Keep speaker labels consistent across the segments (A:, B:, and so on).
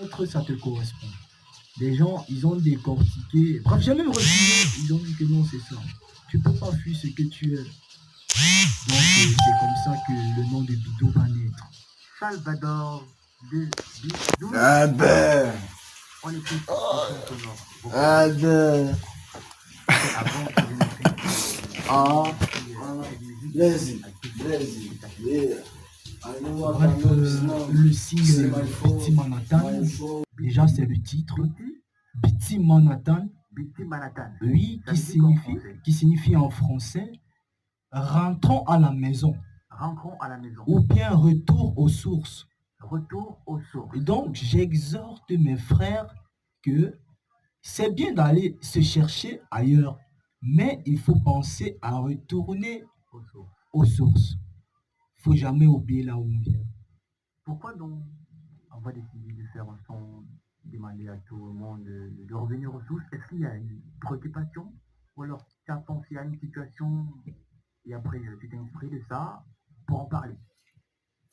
A: Peut-être ça te correspond. Des gens, ils ont décortiqué. Bref, j'ai même refusé. Ils ont dit que non, c'est ça. Tu peux pas fuir ce que tu es. Donc, c'est comme ça que le nom de Bido va naître.
B: Salvador de Bidou.
C: Ah ben,
B: On écoute le sonore.
C: ah ben,
B: Avant que je n'écrive
C: ah,
B: cette musique,
C: lazy, yeah. I know what
A: Bref,
C: I'm up
A: le
C: C'est
A: single
C: my fault,
A: Biti Manhattan,
C: my fault.
A: déjà c'est le titre.
B: Biti,
A: Biti Manhattan,
B: Biti Manhattan.
A: oui,
B: Ça veut dire qu'en français,
A: qui signifie en français rentrons à la maison
B: rentrons à la maison.
A: ou bien retour aux sources.
B: Retour aux sources.
A: Et donc, j'exhorte mes frères que c'est bien d'aller se chercher ailleurs, mais il faut penser à retourner
B: Aux sources.
A: aux sources. Il faut jamais oublier là où on vient.
B: Pourquoi donc on va décider de faire un son, demander à tout le monde de revenir aux sources? Est-ce qu'il y a une préoccupation? Ou alors tu as pensé à une situation et après tu t'es inspiré de ça pour en parler?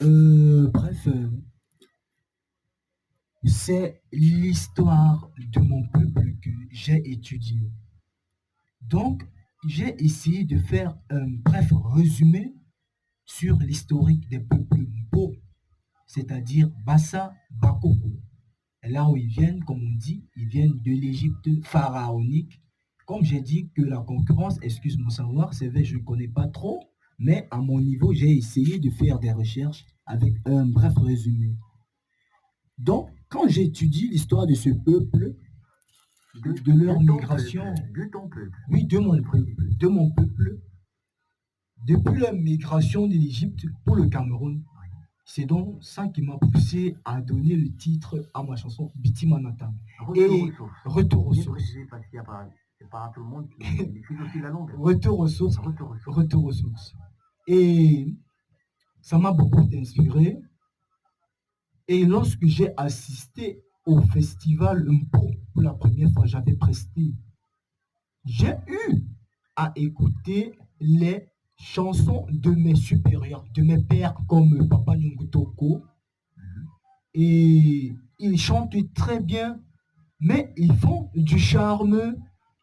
A: Bref, c'est l'histoire de mon peuple que j'ai étudié. Donc, j'ai essayé de faire un bref résumé sur l'historique des peuples Mpo, c'est-à-dire Bassa, Bakoko. Et là où ils viennent, comme on dit, ils viennent de l'Égypte pharaonique. Comme j'ai dit que la concurrence, excuse mon savoir, c'est vrai, je ne connais pas trop, mais à mon niveau, j'ai essayé de faire des recherches avec un bref résumé. Donc, quand j'étudie l'histoire de ce peuple, de leur migration,
B: De ton peuple.
A: oui, de mon peuple, depuis leur migration de l'Égypte pour le Cameroun, c'est donc ça qui m'a poussé à donner le titre à ma chanson Biti Manhattan.
B: Retour
A: Et
B: aux sources.
A: retour aux
B: Bien
A: sources.
B: précisé parce qu'il y a pas, c'est pas tout le monde qui maîtrise aussi la langue.
A: Retour aux sources.
B: Retour aux sources.
A: Retour aux sources. Et ça m'a beaucoup inspiré. Et lorsque j'ai assisté au festival Mpo pour la première fois, j'avais presté, j'ai eu à écouter les chansons de mes supérieurs, de mes pères comme Papa Nyongutoko. Et ils chantent très bien, mais ils font du charme,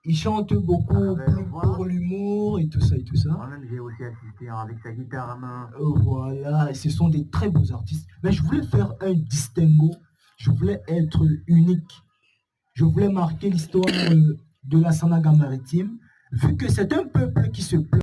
A: ils chantent beaucoup pour l'humour et tout ça et tout ça.
B: Moi-même, j'ai aussi assisté avec sa guitare à main.
A: Voilà, et ce sont des très beaux artistes. Mais je voulais faire un distinguo, je voulais être unique, je voulais marquer l'histoire de la Sanaga maritime, vu que c'est un peuple qui se plaît.